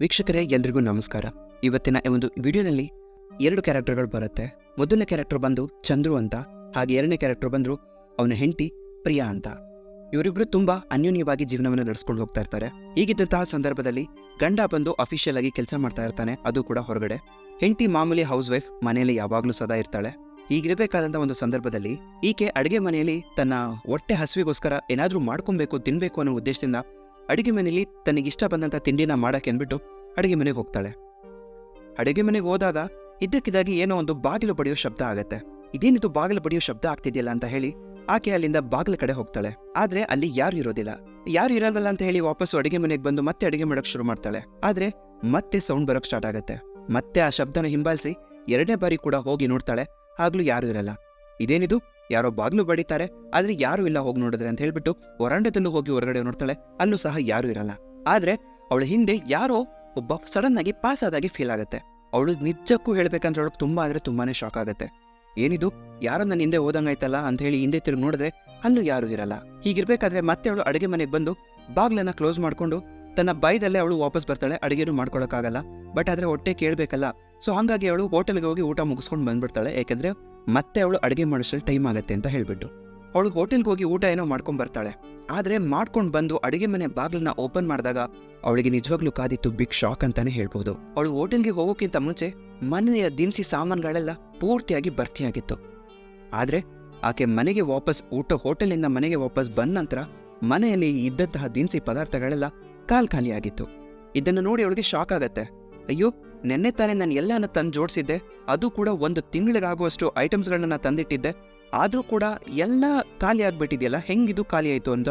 ವೀಕ್ಷಕರೇ, ಎಲ್ರಿಗೂ ನಮಸ್ಕಾರ. ಇವತ್ತಿನ ಈ ಒಂದು ವಿಡಿಯೋದಲ್ಲಿ 2 ಕ್ಯಾರೆಕ್ಟರ್ಗಳು ಬರುತ್ತೆ. ಮೊದಲನೇ ಕ್ಯಾರೆಕ್ಟರ್ ಬಂದು ಚಂದ್ರು ಅಂತ, ಹಾಗೆ ಎರಡನೇ ಕ್ಯಾರೆಕ್ಟರ್ ಬಂದ್ರು ಅವನ ಹೆಂಡತಿ ಪ್ರಿಯಾ ಅಂತ. ಇವರಿಬ್ರು ತುಂಬಾ ಅನ್ಯೋನ್ಯವಾಗಿ ಜೀವನವನ್ನು ನಡೆಸ್ಕೊಂಡು ಹೋಗ್ತಾ ಇರ್ತಾರೆ. ಹೀಗಿದ್ದಂತಹ ಸಂದರ್ಭದಲ್ಲಿ ಗಂಡ ಬಂದು ಅಫಿಷಿಯಲ್ ಆಗಿ ಕೆಲಸ ಮಾಡ್ತಾ ಇರ್ತಾನೆ, ಅದು ಕೂಡ ಹೊರಗಡೆ. ಹೆಂಡತಿ ಮಾಮೂಲಿ ಹೌಸ್ ವೈಫ್, ಮನೆಯಲ್ಲಿ ಯಾವಾಗ್ಲೂ ಸದಾ ಇರ್ತಾಳೆ. ಹೀಗಿರಬೇಕಾದಂತ ಒಂದು ಸಂದರ್ಭದಲ್ಲಿ ಈಕೆ ಅಡಿಗೆ ಮನೆಯಲ್ಲಿ ತನ್ನ ಹೊಟ್ಟೆ ಹಸಿವಿಗೋಸ್ಕರ ಏನಾದ್ರೂ ಮಾಡ್ಕೊಬೇಕು, ತಿನ್ಬೇಕು ಅನ್ನೋ ಉದ್ದೇಶದಿಂದ ಅಡಿಗೆ ಮನೆಯಲ್ಲಿ ತನಗಿಷ್ಟ ಬಂದಂತ ತಿಂಡಿನ ಮಾಡಕ್ಕೆ ಅಂದ್ಬಿಟ್ಟು ಅಡಿಗೆ ಮನೆಗೆ ಹೋಗ್ತಾಳೆ. ಅಡಿಗೆ ಮನೆಗೆ ಹೋದಾಗ ಇದ್ದಕ್ಕಿದ್ದಾಗಿ ಏನೋ ಒಂದು ಬಾಗಿಲು ಬಡಿಯೋ ಶಬ್ದ ಆಗತ್ತೆ. ಇದೇನಿದು ಬಾಗಿಲು ಬಡಿಯೋ ಶಬ್ದ ಆಗ್ತಿದೆಯಲ್ಲ ಅಂತ ಹೇಳಿ ಆಕೆ ಅಲ್ಲಿಂದ ಬಾಗಿಲ ಕಡೆ ಹೋಗ್ತಾಳೆ. ಆದ್ರೆ ಅಲ್ಲಿ ಯಾರು ಇರೋದಿಲ್ಲ. ಯಾರು ಇರಲ್ಲ ಅಂತ ಹೇಳಿ ವಾಪಸ್ಸು ಅಡಿಗೆ ಮನೆಗೆ ಬಂದು ಮತ್ತೆ ಅಡಿಗೆ ಮಾಡಕ್ ಶುರು ಮಾಡ್ತಾಳೆ. ಆದ್ರೆ ಮತ್ತೆ ಸೌಂಡ್ ಬರೋಕ್ ಸ್ಟಾರ್ಟ್ ಆಗತ್ತೆ. ಮತ್ತೆ ಆ ಶಬ್ದನ ಹಿಂಬಾಲಿಸಿ 2ನೇ ಬಾರಿ ಕೂಡ ಹೋಗಿ ನೋಡ್ತಾಳೆ. ಆಗ್ಲೂ ಯಾರು ಇರಲ್ಲ. ಇದೇನಿದು, ಯಾರೋ ಬಾಗ್ಲು ಬಡಿತಾರೆ, ಆದ್ರೆ ಯಾರು ಇಲ್ಲ, ಹೋಗಿ ನೋಡಿದ್ರೆ ಅಂತ ಹೇಳ್ಬಿಟ್ಟು ವರಾಂಡದಲ್ಲೂ ಹೋಗಿ ಹೊರಗಡೆ ನೋಡ್ತಾಳೆ. ಅಲ್ಲೂ ಸಹ ಯಾರು ಇರಲ್ಲ. ಆದ್ರೆ ಅವಳ ಹಿಂದೆ ಯಾರೋ ಒಬ್ಬ ಸಡನ್ ಆಗಿ ಪಾಸ್ ಆದಾಗಿ ಫೀಲ್ ಆಗತ್ತೆ. ಅವಳು ನಿಜಕ್ಕೂ ಹೇಳ್ಬೇಕಂದ್ರೆ ಅವಳು ತುಂಬಾನೇ ಶಾಕ್ ಆಗತ್ತೆ. ಏನಿದು, ಯಾರೋ ನನ್ನ ಹಿಂದೆ ಹೋದಂಗಾಯ್ತಲ್ಲ ಅಂತ ಹೇಳಿ ಹಿಂದೆ ತಿರುಗಿ ನೋಡಿದ್ರೆ ಅಲ್ಲೂ ಯಾರು ಇರಲ್ಲ. ಹೀಗಿರ್ಬೇಕಾದ್ರೆ ಮತ್ತೆ ಅವಳು ಅಡಿಗೆ ಮನೆಗೆ ಬಂದು ಬಾಗ್ಲನ್ನ ಕ್ಲೋಸ್ ಮಾಡ್ಕೊಂಡು ತನ್ನ ಬಾಯ್ದಲ್ಲೇ ಅವಳು ವಾಪಸ್ ಬರ್ತಾಳೆ. ಅಡಿಗೆನೂ ಮಾಡ್ಕೊಳಕ್ಕಾಗಲ್ಲ, ಬಟ್ ಆದ್ರೆ ಹೊಟ್ಟೆ ಕೇಳ್ಬೇಕಲ್ಲ. ಸೊ ಹಂಗಾಗಿ ಅವಳು ಹೋಟೆಲ್ಗೆ ಹೋಗಿ ಊಟ ಮುಗಿಸ್ಕೊಂಡು ಬಂದ್ಬಿಡ್ತಾಳೆ. ಯಾಕಂದ್ರೆ ಮತ್ತೆ ಅವಳು ಅಡಿಗೆ ಮಾಡಿಸಲು ಟೈಮ್ ಆಗತ್ತೆ ಅಂತ ಹೇಳ್ಬಿಟ್ಟು ಅವಳು ಹೋಟೆಲ್ಗೆ ಹೋಗಿ ಊಟ ಏನೋ ಮಾಡ್ಕೊಂಡ್ ಬರ್ತಾಳೆ. ಆದ್ರೆ ಮಾಡ್ಕೊಂಡು ಬಂದು ಅಡಿಗೆ ಮನೆ ಬಾಗ್ಲನ್ನ ಓಪನ್ ಮಾಡಿದಾಗ ಅವಳಿಗೆ ನಿಜವಾಗ್ಲೂ ಕಾದಿತ್ತು ಬಿಗ್ ಶಾಕ್ ಅಂತಾನೆ ಹೇಳ್ಬೋದು. ಅವಳು ಹೋಟೆಲ್ಗೆ ಹೋಗೋಕ್ಕಿಂತ ಮುಂಚೆ ಮನೆಯ ದಿನಸಿ ಸಾಮಾನುಗಳೆಲ್ಲ ಪೂರ್ತಿಯಾಗಿ ಭರ್ತಿಯಾಗಿತ್ತು. ಆದ್ರೆ ಆಕೆ ಮನೆಗೆ ವಾಪಸ್ ಹೋಟೆಲಿಂದ ಮನೆಗೆ ವಾಪಸ್ ಬಂದ ನಂತರ ಮನೆಯಲ್ಲಿ ಇದ್ದಂತಹ ದಿನಸಿ ಪದಾರ್ಥಗಳೆಲ್ಲ ಖಾಲಿಯಾಗಿತ್ತು. ಇದನ್ನು ನೋಡಿ ಅವಳಿಗೆ ಶಾಕ್ ಆಗತ್ತೆ. ಅಯ್ಯೋ, ನೆನ್ನೆ ತಾನೇ ನಾನು ಎಲ್ಲಾನ ತಂದು ಜೋಡಿಸಿದ್ದೆ, ಅದು ಕೂಡ 1 ತಿಂಗಳಿಗಾಗುವಷ್ಟು ಐಟಮ್ಸ್ಗಳನ್ನ ತಂದಿಟ್ಟಿದ್ದೆ, ಆದ್ರೂ ಕೂಡ ಎಲ್ಲ ಖಾಲಿ ಆಗ್ಬಿಟ್ಟಿದೆಯಲ್ಲ, ಹೆಂಗಿದು ಖಾಲಿ ಆಯ್ತು ಅಂತ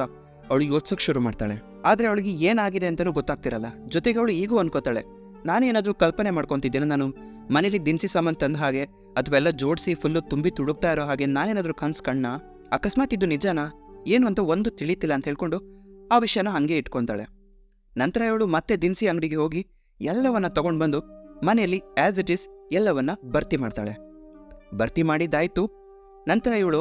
ಅವಳು ಯೋಚಿಸೋಕ್ ಶುರು ಮಾಡ್ತಾಳೆ. ಆದ್ರೆ ಅವಳಿಗೆ ಏನಾಗಿದೆ ಅಂತಲೂ ಗೊತ್ತಾಗ್ತಿರಲ್ಲ. ಜೊತೆಗೆ ಅವಳು ಈಗೂ ಅನ್ಕೋತಾಳೆ, ನಾನೇನಾದ್ರೂ ಕಲ್ಪನೆ ಮಾಡ್ಕೊಂತಿದ್ದೇನೆ, ನಾನು ಮನೇಲಿ ದಿನಸಿ ಸಾಮಾನು ತಂದ ಹಾಗೆ ಅಥವಾ ಎಲ್ಲ ಜೋಡಿಸಿ ಫುಲ್ಲು ತುಂಬಿ ತುಡುಕ್ತಾ ಇರೋ ಹಾಗೆ ನಾನೇನಾದ್ರೂ ಕಣ್ಣ, ಅಕಸ್ಮಾತ್ ಇದು ನಿಜನಾ ಏನು ಅಂತ ಒಂದು ತಿಳಿತಿಲ್ಲ ಅಂತ ಹೇಳ್ಕೊಂಡು ಆ ವಿಷಯನ ಹಂಗೆ ಇಟ್ಕೊಂತಾಳೆ. ನಂತರ ಇವಳು ಮತ್ತೆ ದಿನಸಿ ಅಂಗಡಿಗೆ ಹೋಗಿ ಎಲ್ಲವನ್ನ ತಗೊಂಡು ಬಂದು ಮನೆಯಲ್ಲಿ ಆಸ್ ಇಟ್ ಈಸ್ ಎಲ್ಲವನ್ನ ಭರ್ತಿ ಮಾಡ್ತಾಳೆ. ಭರ್ತಿ ಮಾಡಿದ್ದಾಯ್ತು. ನಂತರ ಇವಳು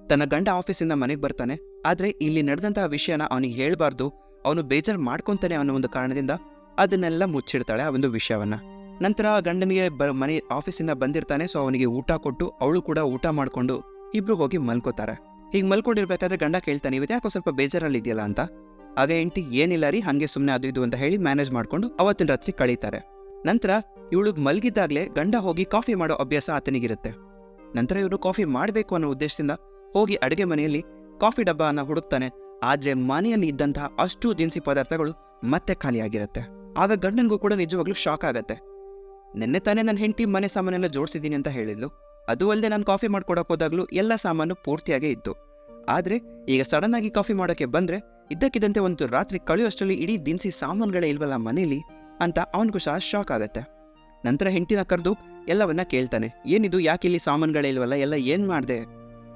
ತನ್ನ ಗಂಡ ಆಫೀಸಿಂದ ಮನೆಗೆ ಬರ್ತಾನೆ. ಆದ್ರೆ ಇಲ್ಲಿ ನಡೆದಂತಹ ವಿಷಯನ ಅವನಿಗೆ ಹೇಳ್ಬಾರ್ದು, ಅವನು ಬೇಜಾರು ಮಾಡ್ಕೊಂತಾನೆ ಅನ್ನೋ ಒಂದು ಕಾರಣದಿಂದ ಅದನ್ನೆಲ್ಲ ಮುಚ್ಚಿಡ್ತಾಳೆ, ಆ ಒಂದು ವಿಷಯವನ್ನ. ನಂತರ ಗಂಡನಿಗೆ ಮನೆ ಆಫೀಸಿಂದ ಬಂದಿರ್ತಾನೆ. ಸೊ ಅವನಿಗೆ ಊಟ ಕೊಟ್ಟು ಅವಳು ಕೂಡ ಊಟ ಮಾಡ್ಕೊಂಡು ಇಬ್ರು ಹೋಗಿ ಮಲ್ಕೋತಾರೆ. ಹೀಗೆ ಮಲ್ಕೊಂಡಿರ್ಬೇಕಾದ್ರೆ ಗಂಡ ಕೇಳ್ತಾನೆ, ಇವತ್ತು ಯಾಕೋ ಸ್ವಲ್ಪ ಬೇಜಾರಲ್ಲಿ ಇದೆಯಲ್ಲ ಅಂತ. ಆಗ ಹೆಂಡತಿ, ಏನಿಲ್ಲ ರೀ, ಹಂಗೆ ಸುಮ್ಮನೆ ಅದು ಇದು ಅಂತ ಹೇಳಿ ಮ್ಯಾನೇಜ್ ಮಾಡ್ಕೊಂಡು ಅವತ್ತಿನ ರಾತ್ರಿ ಕಳೀತಾರೆ. ನಂತರ ಇವಳು ಮಲಗಿದ್ದಾಗ್ಲೇ ಗಂಡ ಹೋಗಿ ಕಾಫಿ ಮಾಡೋ ಅಭ್ಯಾಸ ಆತನಿಗಿರುತ್ತೆ. ನಂತರ ಇವನು ಕಾಫಿ ಮಾಡಬೇಕು ಅನ್ನೋ ಉದ್ದೇಶದಿಂದ ಹೋಗಿ ಅಡುಗೆ ಮನೆಯಲ್ಲಿ ಕಾಫಿ ಡಬ್ಬನ ಹುಡುಕ್ತಾನೆ. ಆದ್ರೆ ಮನೆಯಲ್ಲಿ ಇದ್ದಂತಹ ಅಷ್ಟು ದಿನಸಿ ಪದಾರ್ಥಗಳು ಮತ್ತೆ ಖಾಲಿಯಾಗಿರುತ್ತೆ. ಆಗ ಗಂಡನಿಗೂ ಕೂಡ ನಿಜವಾಗ್ಲೂ ಶಾಕ್ ಆಗತ್ತೆ. ನೆನ್ನೆ ತಾನೇ ನನ್ನ ಹೆಂಡತಿ ಮನೆ ಸಾಮಾನೆಲ್ಲ ಜೋಡಿಸಿದ್ದೀನಿ ಅಂತ ಹೇಳಿದ್ಲು, ಅದು ಅಲ್ಲದೆ ನಾನು ಕಾಫಿ ಮಾಡ್ಕೊಡಕ್ ಹೋದಾಗ್ಲೂ ಎಲ್ಲ ಸಾಮಾನು ಪೂರ್ತಿಯಾಗೇ ಇತ್ತು. ಆದ್ರೆ ಈಗ ಸಡನ್ ಆಗಿ ಕಾಫಿ ಮಾಡೋಕೆ ಬಂದ್ರೆ ಇದ್ದಕ್ಕಿದ್ದಂತೆ ಒಂದು ರಾತ್ರಿ ಕಳೆಯುವಷ್ಟರಲ್ಲಿ ಇಡೀ ದಿನಸಿ ಸಾಮಾನುಗಳೇ ಇಲ್ವಲ್ಲ ಮನೇಲಿ ಅಂತ ಅವನಿಗೂ ಸಹ ಶಾಕ್ ಆಗತ್ತೆ. ನಂತರ ಹೆಂಡತಿನ ಕರೆದು ಎಲ್ಲವನ್ನ ಕೇಳ್ತಾನೆ, ಏನಿದು, ಯಾಕೆ ಇಲ್ಲಿ ಸಾಮಾನುಗಳೇ ಇಲ್ವಲ್ಲ, ಎಲ್ಲ ಏನ್ ಮಾಡ್ದೆ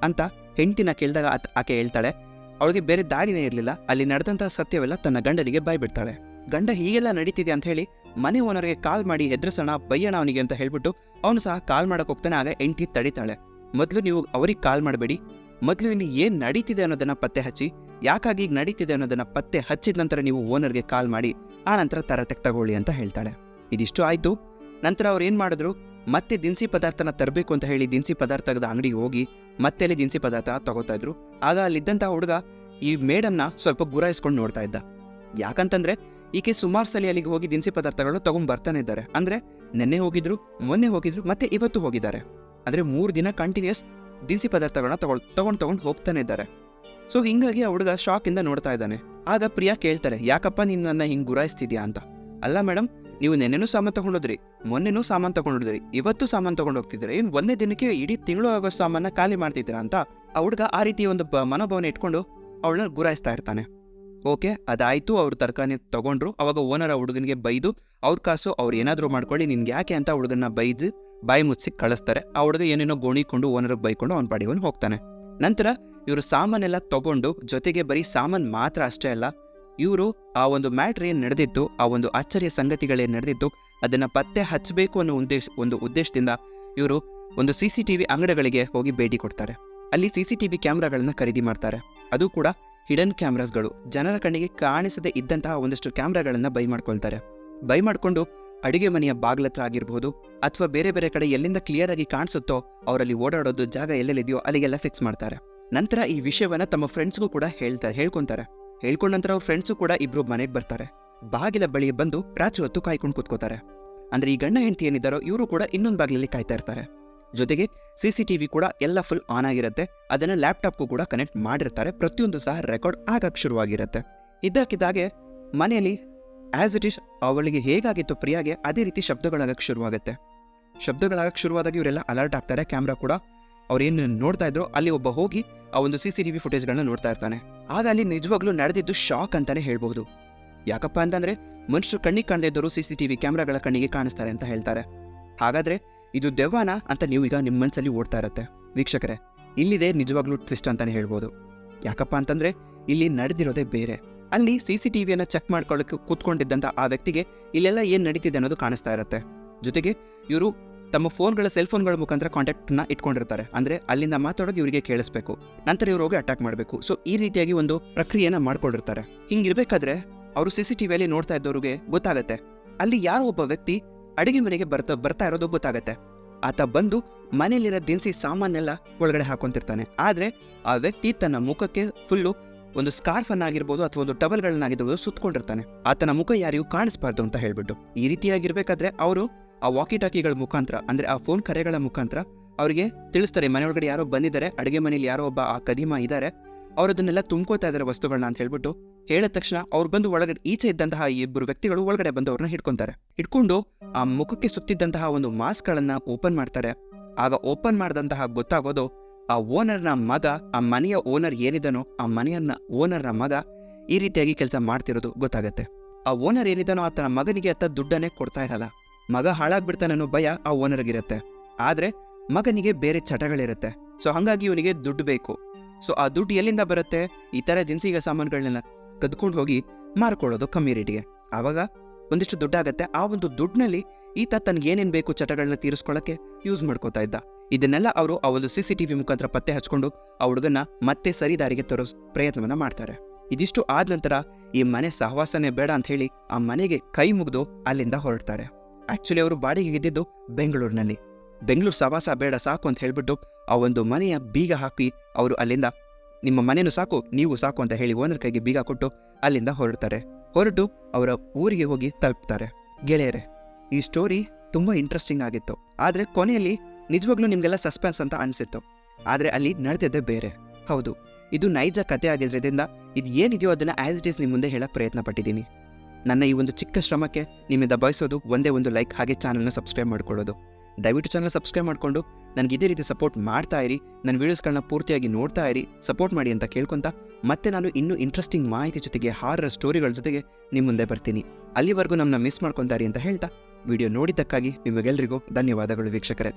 ಅಂತ ಹೆಂಡತಿನ ಕೇಳಿದಾಗ ಆಕೆ ಹೇಳ್ತಾಳೆ, ಅವಳಿಗೆ ಬೇರೆ ದಾರಿನೇ ಇರಲಿಲ್ಲ. ಅಲ್ಲಿ ನಡೆದಂತಹ ಸತ್ಯವೆಲ್ಲ ತನ್ನ ಗಂಡನಿಗೆ ಬಾಯ್ಬಿಡ್ತಾಳೆ. ಗಂಡ ಹೀಗೆಲ್ಲ ನಡೀತಿದೆ ಅಂತ ಹೇಳಿ ಮನೆ ಓನರ್ಗೆ ಕಾಲ್ ಮಾಡಿ ಹೆದರ್ಸೋಣ, ಬೈಯೋಣ ಅವನಿಗೆ ಅಂತ ಹೇಳ್ಬಿಟ್ಟು ಅವನು ಸಹ ಕಾಲ್ ಮಾಡಕ್ ಹೋಗ್ತಾನೆ. ಆಗ ಹೆಂಡತಿ ತಡಿತಾಳೆ, ಮೊದಲು ನೀವು ಅವ್ರಿಗೆ ಕಾಲ್ ಮಾಡಬೇಡಿ, ಮೊದಲು ಇಲ್ಲಿ ಏನ್ ನಡೀತಿದೆ ಅನ್ನೋದನ್ನ ಪತ್ತೆ ಹಚ್ಚಿ, ಯಾಕಾಗಿ ಈಗ ನಡೀತಿದೆ ಅನ್ನೋದನ್ನ ಪತ್ತೆ ಹಚ್ಚಿದ ನಂತರ ನೀವು ಓನರ್ಗೆ ಕಾಲ್ ಮಾಡಿ ಆ ನಂತರ ತರಾಟೆಗೆ ತಗೊಳ್ಳಿ ಅಂತ ಹೇಳ್ತಾಳೆ. ಇದಿಷ್ಟು ಆಯ್ತು. ನಂತರ ಅವ್ರು ಏನ್ ಮಾಡಿದ್ರು, ಮತ್ತೆ ದಿನಸಿ ಪದಾರ್ಥನ ತರಬೇಕು ಅಂತ ಹೇಳಿ ದಿನಸಿ ಪದಾರ್ಥದ ಅಂಗಡಿಗೆ ಹೋಗಿ ಮತ್ತೆ ಅಲ್ಲಿ ದಿನಸಿ ಪದಾರ್ಥ ತಗೋತಾ ಇದ್ರು. ಆಗ ಅಲ್ಲಿದ್ದಂತಹ ಹುಡುಗ ಈ ಮೇಡಮ್ನ ಸ್ವಲ್ಪ ಗುರಾಯಿಸ್ಕೊಂಡು ನೋಡ್ತಾ ಇದ್ದ. ಯಾಕಂತಂದ್ರೆ ಈಕೆ ಸುಮಾರು ಸಲ ಅಲ್ಲಿಗೆ ಹೋಗಿ ದಿನಸಿ ಪದಾರ್ಥಗಳು ತಗೊಂಡ್ ಬರ್ತಾನೆ ಇದ್ದಾರೆ. ಅಂದ್ರೆ ನೆನ್ನೆ ಹೋಗಿದ್ರು, ಮೊನ್ನೆ ಹೋಗಿದ್ರು, ಮತ್ತೆ ಇವತ್ತು ಹೋಗಿದ್ದಾರೆ. ಅಂದ್ರೆ 3 ದಿನ ಕಂಟಿನ್ಯೂಸ್ ದಿನಸಿ ಪದಾರ್ಥಗಳನ್ನ ತಗೊಂಡ್ ಹೋಗ್ತಾನೆ ಇದ್ದಾರೆ. ಸೊ ಹಿಂಗಾಗಿ ಆ ಹುಡುಗ ಶಾಕ್ ಇಂದ ನೋಡ್ತಾ ಇದ್ದಾನೆ. ಆಗ ಪ್ರಿಯಾ ಕೇಳ್ತಾರೆ, ಯಾಕಪ್ಪ ನೀನ್ ನನ್ನ ಹಿಂಗ್ ಗುರಾಯಿಸ್ತಿದ್ಯಾ ಅಂತ. ಅಲ್ಲ ಮೇಡಮ್, ನೀವು ನೆನ್ನೆನೂ ಸಾಮಾನು ತಗೊಂಡೋದ್ರಿ, ಮೊನ್ನೆನೂ ಸಾಮಾನು ತಗೊಂಡೋದ್ರಿ, ಇವತ್ತು ಸಾಮಾನು ತಗೊಂಡು ಹೋಗ್ತಿದ್ರೆ, ಇನ್ ಒಂದೇ ದಿನಕ್ಕೆ ಇಡೀ ತಿಂಗಳು ಆಗೋ ಸಾಮಾನ ಖಾಲಿ ಮಾಡ್ತಿದ್ದೀರಾ ಅಂತ ಆ ಹುಡುಗ ಆ ರೀತಿ ಒಂದು ಮನೋಭಾವನೆ ಇಟ್ಕೊಂಡು ಅವಳನ್ನ ಗುರಾಯಿಸ್ತಾ ಇರ್ತಾನೆ. ಓಕೆ, ಅದಾಯ್ತು. ಅವ್ರು ತರಕಾರಿ ತಗೊಂಡ್ರು. ಅವಾಗ ಓನರ್ ಆ ಹುಡುಗನಿಗೆ ಬೈದು ಅವ್ರ ಕಾಸು ಅವ್ರು ಏನಾದ್ರು ಮಾಡ್ಕೊಳ್ಳಿ, ನಿನ್ಗೆ ಯಾಕೆ ಅಂತ ಹುಡುಗನ್ನ ಬೈದು ಬಾಯಿ ಮುಚ್ಚಿ ಕಳಿಸ್ತಾರೆ. ಆ ಹುಡುಗ ಏನೇನೋ ಗೋಣಿಕೊಂಡು ಓನರ್ಗೆ ಬೈಕೊಂಡು ಅವನ ಪಾಡಿಗೆ ಹೋಗ್ತಾನೆ. ನಂತರ ಇವರು ಸಾಮಾನೆಲ್ಲ ತಗೊಂಡು, ಜೊತೆಗೆ ಬರೀ ಸಾಮಾನು ಮಾತ್ರ ಅಷ್ಟೇ ಅಲ್ಲ, ಇವರು ಆ ಒಂದು ಮ್ಯಾಟ್ರ್ ಏನ್ ನಡೆದಿತ್ತು, ಆ ಒಂದು ಆಶ್ಚರ್ಯ ಸಂಗತಿಗಳೇನ್ ನಡೆದಿತ್ತು ಅದನ್ನ ಪತ್ತೆ ಹಚ್ಚಬೇಕು ಅನ್ನೋ ಒಂದು ಉದ್ದೇಶದಿಂದ ಇವರು ಒಂದು CCTV ಅಂಗಡಿಗಳಿಗೆ ಹೋಗಿ ಭೇಟಿ ಕೊಡ್ತಾರೆ. ಅಲ್ಲಿ CCTV ಕ್ಯಾಮ್ರಾಗಳನ್ನ ಖರೀದಿ ಮಾಡ್ತಾರೆ. ಅದು ಕೂಡ ಹಿಡನ್ ಕ್ಯಾಮ್ರಾಸ್ಗಳು, ಜನರ ಕಣ್ಣಿಗೆ ಕಾಣಿಸದೆ ಇದ್ದಂತಹ ಒಂದಷ್ಟು ಕ್ಯಾಮ್ರಾಗಳನ್ನ ಬೈ ಮಾಡ್ಕೊಳ್ತಾರೆ. ಬೈ ಮಾಡಿಕೊಂಡು ಅಡುಗೆ ಮನೆಯ ಬಾಗ್ಲತ್ರ ಆಗಿರ್ಬೋದು ಅಥವಾ ಬೇರೆ ಬೇರೆ ಕಡೆ ಎಲ್ಲಿಂದ ಕ್ಲಿಯರ್ ಆಗಿ ಕಾಣಿಸುತ್ತೋ ಅವರಲ್ಲಿ ಓಡಾಡೋದು ಜಾಗ ಎಲ್ಲೆಲ್ಲಿದೆಯೋ ಅಲ್ಲಿಗೆಲ್ಲ ಫಿಕ್ಸ್ ಮಾಡ್ತಾರೆ. ನಂತರ ಈ ವಿಷಯವನ್ನ ತಮ್ಮ ಫ್ರೆಂಡ್ಸ್ಗೂ ಕೂಡ ಹೇಳ್ಕೊಂತಾರೆ. ಹೇಳ್ಕೊಂಡ ನಂತರ ಅವ್ರ ಫ್ರೆಂಡ್ಸು ಕೂಡ ಇಬ್ರು ಮನೆಗೆ ಬರ್ತಾರೆ. ಬಾಗಿಲ ಬಳಿ ಬಂದು ರಾತ್ರಿ ಹೊತ್ತು ಕಾಯ್ಕೊಂಡು ಕೂತ್ಕೋತಾರೆ. ಅಂದ್ರೆ ಈ ಗಂಡ ಹೆಂಡತಿ ಏನಿದ್ದಾರೋ ಇವರು ಕೂಡ ಇನ್ನೊಂದು ಬಾಗಿಲಲ್ಲಿ ಕಾಯ್ತಾ ಇರ್ತಾರೆ. ಜೊತೆಗೆ CCTV ಕೂಡ ಎಲ್ಲ ಫುಲ್ ಆನ್ ಆಗಿರುತ್ತೆ. ಅದನ್ನ ಲ್ಯಾಪ್ಟಾಪ್ಗೂ ಕೂಡ ಕನೆಕ್ಟ್ ಮಾಡಿರ್ತಾರೆ. ಪ್ರತಿಯೊಂದು ಸಹ ರೆಕಾರ್ಡ್ ಆಗಕ್ಕೆ ಶುರುವಾಗಿರುತ್ತೆ. ಇದ್ದಕ್ಕಿದ್ದಾಗೆ ಮನೆಯಲ್ಲಿ ಆಸ್ ಇಟ್ ಈಸ್ ಅವಳಿಗೆ ಹೇಗಾಗಿತ್ತು ಪ್ರಿಯಾಗೆ ಅದೇ ರೀತಿ ಶಬ್ದಗಳಾಗಕ್ಕೆ ಶುರುವಾದಾಗ ಇವರೆಲ್ಲ ಅಲರ್ಟ್ ಆಗ್ತಾರೆ. ಕ್ಯಾಮ್ರಾ ಕೂಡ ಅವ್ರೇನು ನೋಡ್ತಾ ಇದ್ರು ಅಲ್ಲಿ ಒಬ್ಬ ಹೋಗಿ ಆ ಒಂದು CCTV ಫುಟೇಜ್ಗಳನ್ನ ನೋಡ್ತಾ ಇರ್ತಾನೆ. ಆಗ ಅಲ್ಲಿ ನಿಜವಾಗ್ಲೂ ನಡೆದಿದ್ದು ಶಾಕ್ ಅಂತಾನೆ ಹೇಳ್ಬಹುದು. ಯಾಕಪ್ಪ ಅಂತಂದ್ರೆ ಮನುಷ್ಯರು ಕಣ್ಣಿಗೆ ಕಾಣದೇ ಇದ್ದವರು CCTV ಕ್ಯಾಮ್ರಾಗಳ ಕಣ್ಣಿಗೆ ಕಾಣಿಸ್ತಾರೆ ಅಂತ ಹೇಳ್ತಾರೆ. ಹಾಗಾದ್ರೆ ಇದು ದೆವ್ವನ ಅಂತ ನೀವು ಈಗ ನಿಮ್ಮ ಮನಸ್ಸಲ್ಲಿ ಓಡ್ತಾ ಇರುತ್ತೆ. ವೀಕ್ಷಕರೇ, ಇಲ್ಲಿದೆ ನಿಜವಾಗ್ಲೂ ಟ್ವಿಸ್ಟ್ ಅಂತಾನೆ ಹೇಳ್ಬೋದು. ಯಾಕಪ್ಪ ಅಂತಂದ್ರೆ ಇಲ್ಲಿ ನಡೆದಿರೋದೇ ಬೇರೆ. ಅಲ್ಲಿ CCTVಯನ್ನ ಚೆಕ್ ಮಾಡ್ಕೊಳ್ಳೋಕೆ ಕೂತ್ಕೊಂಡಿದ್ದಂತ ಆ ವ್ಯಕ್ತಿಗೆ ಇಲ್ಲೆಲ್ಲ ಏನ್ ನಡೀತಿದೆ ಅನ್ನೋದು ಕಾಣಿಸ್ತಾ ಇರುತ್ತೆ. ಜೊತೆಗೆ ಇವರು ತಮ್ಮ ಸೆಲ್ ಫೋನ್ಗಳ ಮುಖಾಂತರ ಕಾಂಟ್ಯಾಕ್ಟ್ನ ಇಟ್ಕೊಂಡಿರ್ತಾರೆ. ಅಂದ್ರೆ ಅಲ್ಲಿಂದ ಮಾತಾಡೋದು ಇವರಿಗೆ ಕೇಳಿಸ್ಬೇಕು, ನಂತರ ಇವ್ರು ಹೋಗಿ ಅಟ್ಯಾಕ್ ಮಾಡಬೇಕು. ಸೊ ಈ ರೀತಿಯಾಗಿ ಒಂದು ಪ್ರಕ್ರಿಯೆನ ಮಾಡ್ಕೊಂಡಿರ್ತಾರೆ. ಹಿಂಗಿರ್ಬೇಕಾದ್ರೆ ಅವರು CCTVಯಲ್ಲಿ ನೋಡ್ತಾ ಇದ್ದವ್ರಿಗೆ ಗೊತ್ತಾಗತ್ತೆ ಅಲ್ಲಿ ಯಾರೋ ಒಬ್ಬ ವ್ಯಕ್ತಿ ಅಡಿಗೆ ಮನೆಗೆ ಬರ್ತಾ ಇರೋದು ಗೊತ್ತಾಗತ್ತೆ. ಆತ ಬಂದು ಮನೆಯಲ್ಲಿರೋ ದಿನಸಿ ಸಾಮಾನೆಲ್ಲ ಒಳಗಡೆ ಹಾಕೊಂತಿರ್ತಾನೆ. ಆದ್ರೆ ಆ ವ್ಯಕ್ತಿ ತನ್ನ ಮುಖಕ್ಕೆ ಫುಲ್ಲು ಒಂದು ಸ್ಕಾರ್ಫ್ ಅನ್ನಾಗಿರ್ಬೋದು ಅಥವಾ ಒಂದು ಟವಲ್ಗಳನ್ನಾಗಿರ್ಬೋದು ಸುತ್ತಕೊಂಡಿರ್ತಾನೆ. ಆತನ ಮುಖ ಯಾರಿಗೂ ಕಾಣಿಸ್ಬಾರ್ದು ಅಂತ ಹೇಳ್ಬಿಟ್ಟು. ಈ ರೀತಿಯಾಗಿರ್ಬೇಕಾದ್ರೆ ಅವರು ಆ ವಾಕಿ ಟಾಕಿಗಳ ಮುಖಾಂತರ ಅಂದ್ರೆ ಆ ಫೋನ್ ಕರೆಗಳ ಮುಖಾಂತರ ಅವರಿಗೆ ತಿಳಿಸ್ತಾರೆ ಮನೆಯೊಳಗಡೆ ಯಾರೋ ಬಂದಿದ್ದಾರೆ, ಅಡುಗೆ ಮನೆಯಲ್ಲಿ ಯಾರೋ ಒಬ್ಬ ಆ ಕದಿಮ ಇದ್ದಾರೆ, ಅವರದನ್ನೆಲ್ಲ ತುಂಬ್ಕೋತಾ ಇದ್ದಾರೆ ವಸ್ತುಗಳನ್ನ ಅಂತ ಹೇಳ್ಬಿಟ್ಟು ಹೇಳಿದ ತಕ್ಷಣ ಅವ್ರು ಬಂದು ಒಳಗಡೆ ಈಚೆ ಇದ್ದಂತಹ ಇಬ್ಬರು ವ್ಯಕ್ತಿಗಳು ಒಳಗಡೆ ಬಂದು ಅವ್ರನ್ನ ಹಿಡ್ಕೊಂಡು ಆ ಮುಖಕ್ಕೆ ಸುತ್ತಿದ್ದಂತಹ ಒಂದು ಮಾಸ್ಕ್ ಗಳನ್ನ ಓಪನ್ ಮಾಡ್ತಾರೆ. ಆಗ ಓಪನ್ ಮಾಡಿದಂತಹ ಗೊತ್ತಾಗೋದು ಆ ಓನರ್ನ ಮಗ, ಆ ಮನೆಯ ಓನರ್ ಏನಿದನೋ ಆ ಓನರ್ನ ಮಗ ಈ ರೀತಿಯಾಗಿ ಕೆಲಸ ಮಾಡ್ತಿರೋದು ಗೊತ್ತಾಗತ್ತೆ. ಆ ಓನರ್ ಏನಿದನೋ ಆತನ ಮಗನಿಗೆ ಆತ ದುಡ್ಡನ್ನೇ ಕೊಡ್ತಾ ಇರಲ್ಲ. ಮಗ ಹಾಳಾಗ್ಬಿಡ್ತಾನೆ ಅನ್ನೋ ಭಯ ಆ ಓನರ್ಗಿರುತ್ತೆ. ಆದ್ರೆ ಮಗನಿಗೆ ಬೇರೆ ಚಟಗಳಿರುತ್ತೆ. ಸೊ ಹಂಗಾಗಿ ಇವನಿಗೆ ದುಡ್ಡು ಬೇಕು. ಸೊ ಆ ದುಡ್ಡು ಎಲ್ಲಿಂದ ಬರುತ್ತೆ? ಈ ತರ ದಿನಸಿಗ ಸಾಮಾನುಗಳನ್ನೆಲ್ಲ ಕದ್ಕೊಂಡು ಹೋಗಿ ಮಾರ್ಕೊಳ್ಳೋದು ಕಮ್ಮಿ ರೇಟಿಗೆ. ಆವಾಗ ಒಂದಿಷ್ಟು ದುಡ್ಡಾಗತ್ತೆ. ಆ ಒಂದು ದುಡ್ಡಿನಲ್ಲಿ ಈತ ತನ್ಗೆ ಏನೇನ್ ಬೇಕು ಚಟಗಳನ್ನ ತೀರಿಸ್ಕೊಳ್ಳಕ್ಕೆ ಯೂಸ್ ಮಾಡ್ಕೋತಾ ಇದ್ದ. ಇದನ್ನೆಲ್ಲ ಅವರು ಆ ಒಂದು CCTV ಮುಖಾಂತರ ಪತ್ತೆ ಹಚ್ಕೊಂಡು ಆ ಹುಡುಗನ್ನ ಮತ್ತೆ ಸರಿದಾರಿಗೆ ತರೋ ಪ್ರಯತ್ನವನ್ನ ಮಾಡ್ತಾರೆ. ಇದಿಷ್ಟು ಆದ ನಂತರ ಈ ಮನೆ ಸಹವಾಸನೆ ಬೇಡ ಅಂತ ಹೇಳಿ ಆ ಮನೆಗೆ ಕೈ ಮುಗಿದು ಅಲ್ಲಿಂದ ಹೊರಡ್ತಾರೆ. ಆಕ್ಚುಲಿ ಅವರು ಬಾಡಿಗೆ ಇದ್ದಿದ್ದು ಬೆಂಗಳೂರು ಸಹವಾಸ ಬೇಡ ಸಾಕು ಅಂತ ಹೇಳ್ಬಿಟ್ಟು ಆ ಒಂದು ಮನೆಯ ಬೀಗ ಹಾಕಿ ಅವರು ಅಲ್ಲಿಂದ ನಿಮ್ಮ ಮನೇನು ಸಾಕು ನೀವು ಸಾಕು ಅಂತ ಹೇಳಿ ಓನರ್ ಕೈಗೆ ಬೀಗ ಕೊಟ್ಟು ಅಲ್ಲಿಂದ ಹೊರಟು ಅವರ ಊರಿಗೆ ಹೋಗಿ ತಲುಪ್ತಾರೆ. ಗೆಳೆಯರೆ, ಈ ಸ್ಟೋರಿ ತುಂಬಾ ಇಂಟ್ರೆಸ್ಟಿಂಗ್ ಆಗಿತ್ತು. ಆದ್ರೆ ಕೊನೆಯಲ್ಲಿ ನಿಜವಾಗ್ಲೂ ನಿಮ್ಗೆಲ್ಲ ಸಸ್ಪೆನ್ಸ್ ಅಂತ ಅನಿಸಿತ್ತು. ಆದ್ರೆ ಅಲ್ಲಿ ನಡೆದಿದ್ದೇ ಬೇರೆ. ಹೌದು, ಇದು ನೈಜ ಕಥೆ ಆಗಿರೋದ್ರಿಂದ ಇದು ಏನಿದೆಯೋ ಅದನ್ನ ಆಸ್ ಇಟ್ ಈಸ್ ನಿಮ್ಮ ಮುಂದೆ ಹೇಳಕ್ ಪ್ರಯತ್ನ ಪಟ್ಟಿದ್ದೀನಿ. ನನ್ನ ಈ ಒಂದು ಚಿಕ್ಕ ಶ್ರಮಕ್ಕೆ ನಿಮ್ಮಿಂದ ಬಯಸೋದು ಒಂದೇ ಒಂದು ಲೈಕ್, ಹಾಗೆ ಚಾನಲ್ನ ಸಬ್ಸ್ಕ್ರೈಬ್ ಮಾಡ್ಕೊಳ್ಳೋದು. ದಯವಿಟ್ಟು ಚಾನಲ್ ಸಬ್ಸ್ಕ್ರೈಬ್ ಮಾಡಿಕೊಂಡು ನನಗೆ ಇದೇ ರೀತಿ ಸಪೋರ್ಟ್ ಮಾಡ್ತಾ ಇರಿ. ನನ್ನ ವೀಡಿಯೋಸ್ಗಳನ್ನ ಪೂರ್ತಿಯಾಗಿ ನೋಡ್ತಾ ಇರಿ, ಸಪೋರ್ಟ್ ಮಾಡಿ ಅಂತ ಕೇಳ್ಕೊಂತ ಮತ್ತೆ ನಾನು ಇನ್ನೂ ಇಂಟ್ರೆಸ್ಟಿಂಗ್ ಮಾಹಿತಿ ಜೊತೆಗೆ ಹಾರರ್ ಸ್ಟೋರಿಗಳ ಜೊತೆಗೆ ನಿಮ್ಮ ಮುಂದೆ ಬರ್ತೀನಿ. ಅಲ್ಲಿವರೆಗೂ ನಮ್ಮನ್ನ ಮಿಸ್ ಮಾಡ್ಕೊತಾ ಇರಿ ಅಂತ ಹೇಳ್ತಾ ವಿಡಿಯೋ ನೋಡಿದ್ದಕ್ಕಾಗಿ ನಿಮಗೆಲ್ಲರಿಗೂ ಧನ್ಯವಾದಗಳು ವೀಕ್ಷಕರೇ.